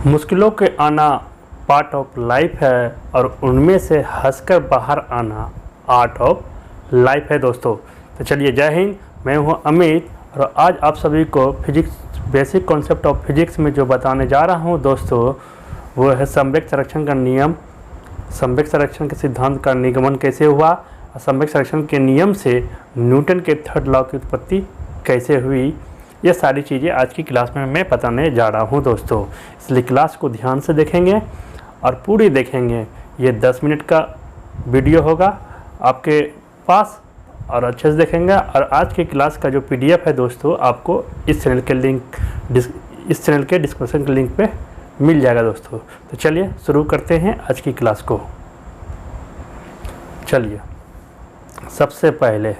मुश्किलों के आना पार्ट ऑफ लाइफ है और उनमें से हंसकर बाहर आना आर्ट ऑफ लाइफ है दोस्तों। तो चलिए, जय हिंद। मैं हूं अमित और आज आप सभी को physics basic concept of physics में जो बताने जा रहा हूं दोस्तों, वो है संवेग संरक्षण का नियम। संवेग संरक्षण के सिद्धांत का निगमन कैसे हुआ और संवेग संरक्षण के नियम से न्यूटन के थर्ड लॉ की उत्पत्ति कैसे हुई, ये सारी चीज़ें आज की क्लास में मैं बताने जा रहा हूं दोस्तों। इसलिए क्लास को ध्यान से देखेंगे और पूरी देखेंगे। ये 10 मिनट का वीडियो होगा आपके पास और अच्छे से देखेंगे। और आज की क्लास का जो PDF है दोस्तों, आपको इस चैनल के डिस्क्रिप्शन के लिंक पे मिल जाएगा दोस्तों। तो चलिए शुरू करते हैं आज की क्लास को। चलिए, सबसे पहले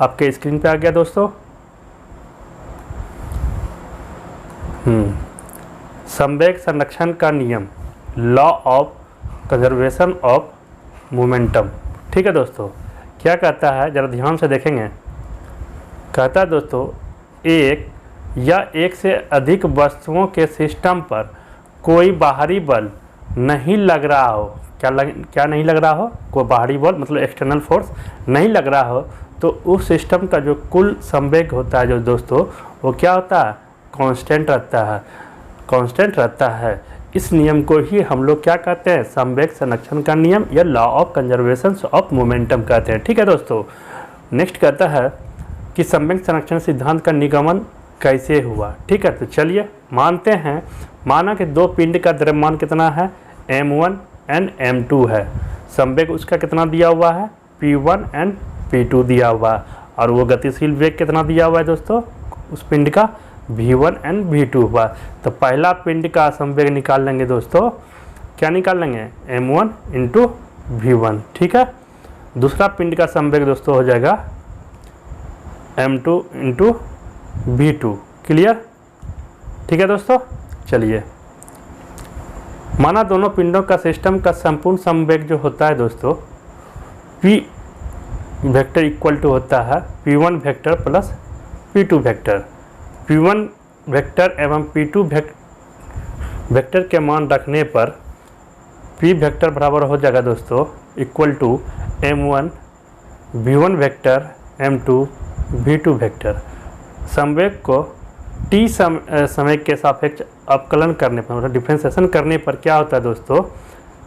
आपके स्क्रीन पे आ गया दोस्तों संवेग संरक्षण का नियम, law of conservation of momentum. ठीक है दोस्तों, क्या कहता है जरा ध्यान से देखेंगे। कहता है दोस्तों, एक या एक से अधिक वस्तुओं के सिस्टम पर कोई बाहरी बल नहीं लग रहा हो। क्या नहीं लग रहा हो? कोई बाहरी बल मतलब एक्सटर्नल फोर्स नहीं लग रहा हो, तो उस सिस्टम का जो कुल संवेग होता है जो दोस्तों, वो क्या होता है? कांस्टेंट रहता है। इस नियम को ही हम लोग क्या कहते हैं? संवेग संरक्षण का नियम या law of conservation of momentum कहते हैं। ठीक है दोस्तों, नेक्स्ट कहता है कि संवेग संरक्षण सिद्धांत का निगमन कैसे हुआ। ठीक है, तो चलिए मानते हैं। माना कि दो पिंड का द्रव्यमान कितना है? m1 एंड m2 है। संवेग उसका कितना दिया हुआ है? p1 एंड p2 दिया हुआ है। और वो गतिशील वेग कितना दिया हुआ है दोस्तों उस पिंड का? v1 एंड v2 हुआ। तो पहला पिंड का संवेग निकाल लेंगे दोस्तों। क्या निकाल लेंगे? m1 into v1। ठीक है, दूसरा पिंड का संवेग दोस्तों हो जाएगा m2 इंटू v2। क्लियर? ठीक है दोस्तों, चलिए माना दोनों पिंडों का सिस्टम का संपूर्ण संवेग जो होता है दोस्तों, p वेक्टर इक्वल टू होता है p1 vector plus p2 vector. p1 vector एवं p2 वेक्टर के मान रखने पर p वेक्टर बराबर हो जाएगा दोस्तों equal to m1 v1 vector m2 v2 vector. संवेग को t समय के सापेक्ष अवकलन करने पर मतलब डिफ्रेंसिएशन करने पर क्या होता है दोस्तों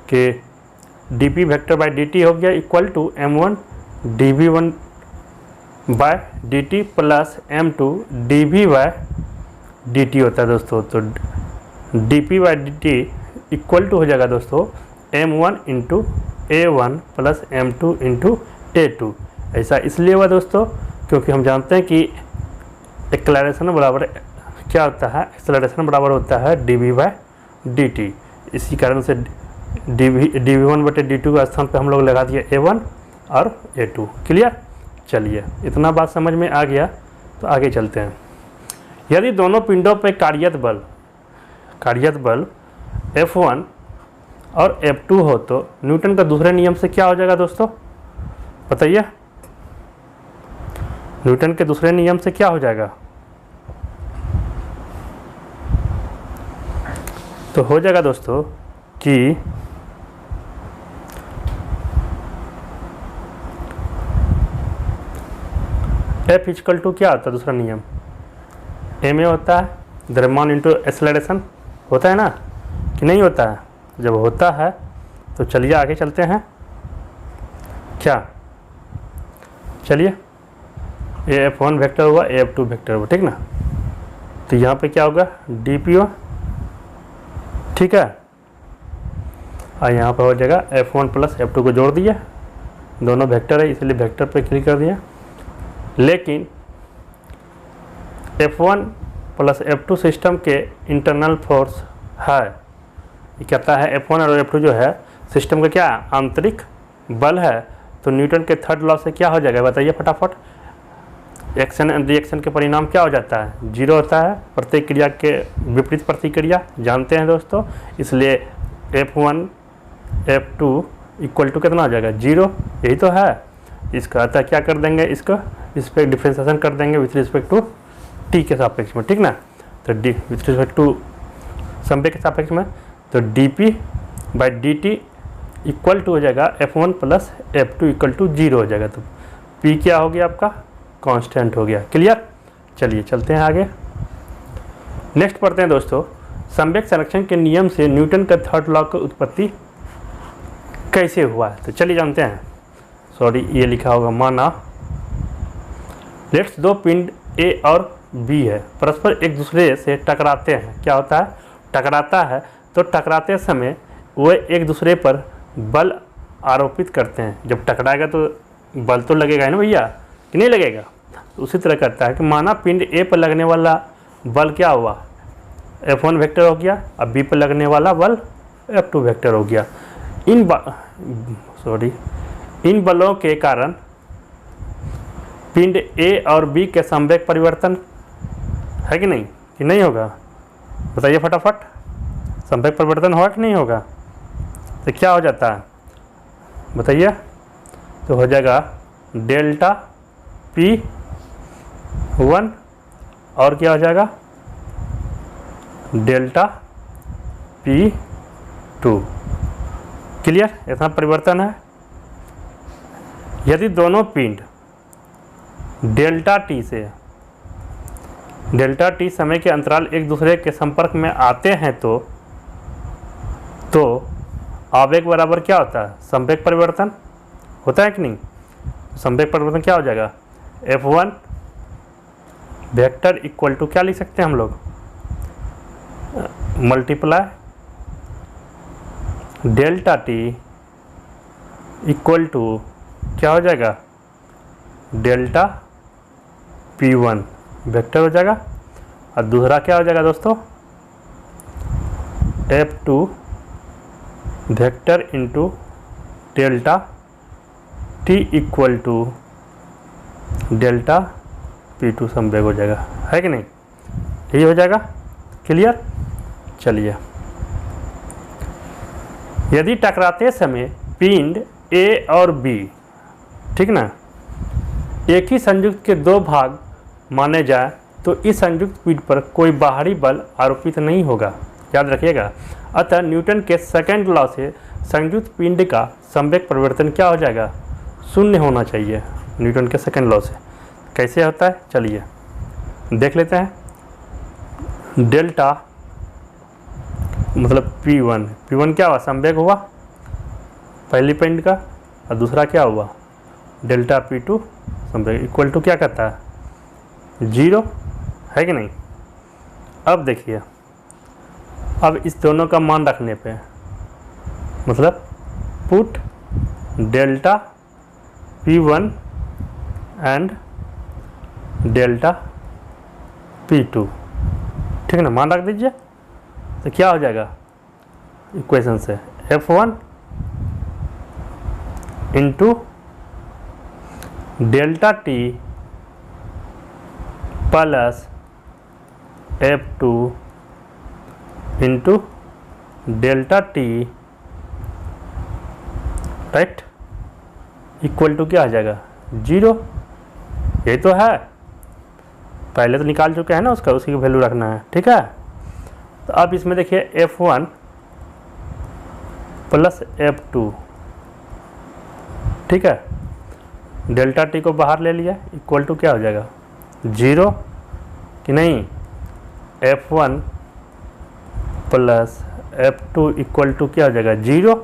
कि dp वेक्टर बाय dt हो गया equal to m1 dv1 by dt plus m2 dv by dt होता है दोस्तों। तो dp by dt equal to हो जाएगा दोस्तों m1 into a1 plus m2 into a2। ऐसा इसलिए हुआ दोस्तों क्योंकि हम जानते हैं कि एक्सेलरेशन बराबर क्या होता है? एक्सेलरेशन बराबर होता है dv बाय dt। इसी कारण से dv1 बटे dt का स्थान पे हम लोग लगा दिए a1 और a2। क्लियर? चलिए, इतना बात समझ में आ गया तो आगे चलते हैं। यदि दोनों पिंडों पर कार्यरत बल F1 और F2 हो तो न्यूटन का दूसरे नियम से क्या हो जाएगा दोस्तों? बताइए, न्यूटन के दूसरे नियम से क्या हो जाएगा? तो हो जाएगा दोस्तों कि F इक्वल टू क्या होता है? दूसरा नियम ma होता है द्रव्यमान इंटू एक्सेलरेशन। होता है ना कि नहीं होता है? जब होता है तो चलिए आगे चलते हैं। क्या? चलिए, ये F1 वेक्टर हुआ, F2 वेक्टर हुआ। ठीक ना? तो यहाँ पे क्या होगा? dpo। ठीक है, और यहाँ पर हो जाएगा F1 प्लस F2 को जोड़ दिया। दोनों वेक्टर है इसलिए वेक्टर पे क्लिक कर दिया। लेकिन F1 प्लस F2 सिस्टम के इंटरनल फोर्स है। ये कहता है F1 और F2 जो है सिस्टम का क्या आंतरिक बल है। तो न्यूटन के थर्ड लॉ से क्या हो जाएगा बताइए फटाफट? एक्शन एंड रिएक्शन के परिणाम क्या हो जाता है? जीरो होता है। प्रतिक्रिया के विपरीत प्रतिक्रिया जानते हैं दोस्तों, इसलिए F1 F2 इक्वल टू कितना हो जाएगा? जीरो। यही तो है। इसका अतः क्या कर देंगे? इसको इस पर डिफ्रेंसिएशन कर देंगे विथ रिस्पेक्ट टू टी के सापेक्ष में। ठीक ना? तो डी विथ रिस्पेक्ट टू संवेग के सापेक्ष में, तो dp/dt इक्वल टू हो जाएगा F1 plus F2 equal to 0 हो जाएगा। तो P क्या हो गया आपका, कांस्टेंट हो गया। क्लियर। चलिए चलते हैं आगे। नेक्स्ट पढ़ते हैं दोस्तों, संवेग संरक्षण के नियम से न्यूटन का थर्ड लॉ की उत्पत्ति कैसे हुआ है। तो चलिए जानते हैं। सॉरी, ये लिखा होगा माना लेट्स दो पिंड A और B है, परस्पर एक दूसरे से टकराते हैं। क्या होता है, टकराता है, तो टकराते समय वे एक दूसरे पर बल आरोपित करते हैं। जब टकराएगा तो बल तो लगेगा है ना भैया, कि नहीं लगेगा। तो उसी तरह करता है कि माना पिंड A पर लगने वाला बल क्या हुआ, F1 वेक्टर हो गया, अब B पर लगने वाला बल F2 वेक्टर हो गया। इन बलों के कारण पिंड A और B के संवेग परिवर्तन है कि नहीं होगा, बताइए फटाफट। संवेग परिवर्तन होगा कि नहीं होगा, तो क्या हो जाता है बताइए। तो हो जाएगा डेल्टा P1 और क्या हो जाएगा डेल्टा P2। क्लियर, इतना परिवर्तन है। यदि दोनों पिंड डेल्टा टी समय के अंतराल एक दूसरे के संपर्क में आते हैं तो आवेग बराबर क्या होता है, संवेग परिवर्तन होता है कि नहीं। संवेग परिवर्तन क्या हो जाएगा, F1 वेक्टर इक्वल टू क्या लिख सकते हैं हम लोग, multiply delta T equal to क्या हो जाएगा डेल्टा P1 वेक्टर हो जाएगा, और दूसरा क्या हो जाएगा दोस्तों F2 vector into delta T equal to delta P2 संवेग हो जाएगा, है कि नहीं, यही हो जाएगा। क्लियर। चलिए, यदि टकराते समय पिंड A और B, ठीक ना, एक ही संयुक्त के दो भाग माने जाए तो इस संयुक्त पिंड पर कोई बाहरी बल आरोपित नहीं होगा, याद रखिएगा। अतः न्यूटन के सेकंड लॉ से संयुक्त पिंड का संवेग परिवर्तन क्या हो जाएगा, शून्य होना चाहिए। न्यूटन के सेकंड लॉ से कैसे होता है, चलिए देख लेते हैं। डेल्टा मतलब P1 क्या हुआ, संवेग हुआ पहली पिंड का, और दूसरा क्या हुआ डेल्टा P2 संवेग इक्वल टू क्या कहता है 0, है कि नहीं। अब देखिए, अब इस दोनों का मान रखने पे मतलब put delta P1 and delta P2, ठीक है ना, मान रख दीजिए। तो क्या हो जाएगा इक्वेशन से F1 into delta T plus F2 into delta T, right, equal to क्या आ जाएगा 0। यही तो है, पहले तो निकाल चुके हैं ना उसका, उसी की वैल्यू रखना है, ठीक है। तो अब इसमें देखिए F1 प्लस F2, ठीक है, डेल्टा T को बाहर ले लिया, इक्वल टू क्या हो जाएगा 0 कि नहीं, F1 plus F2 equal to क्या हो जाएगा 0,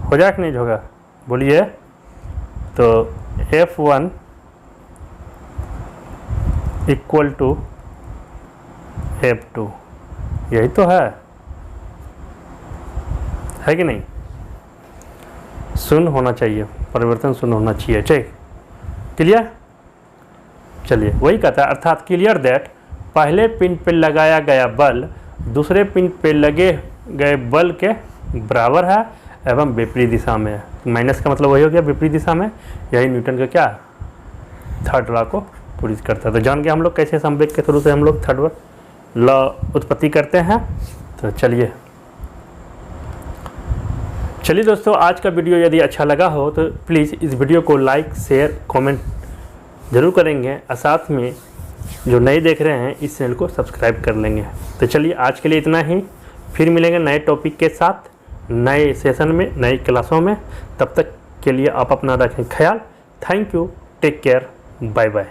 हो जाएगा कि नहीं होगा, बोलिए। तो F1 इक्वल टू F2, यही तो है कि नहीं, शून्य होना चाहिए, परिवर्तन शून्य होना चाहिए, ठीक। क्लियर। चलिए, वही कहता है, अर्थात क्लियर दैट पहले पिंड पे लगाया गया बल दूसरे पिंड पे लगे गए बल के बराबर है एवं विपरीत दिशा में है। माइनस का मतलब वही हो गया विपरीत दिशा में, यही न्यूटन का क्या थर्ड लॉ को पूरी करता है। तो जान गया हम लोग कैसे संवेग के थ्रू से हम लोग थर्ड लॉ उत्पत्ति करते हैं। तो चलिए दोस्तों, आज का वीडियो यदि अच्छा लगा हो तो प्लीज़ इस वीडियो को लाइक शेयर कमेंट ज़रूर करेंगे, और साथ में जो नए देख रहे हैं इस चैनल को सब्सक्राइब कर लेंगे। तो चलिए आज के लिए इतना ही, फिर मिलेंगे नए टॉपिक के साथ नए सेशन में, नई क्लासों में। तब तक के लिए आप अपना रखें ख्याल। Thank you, take care, bye bye.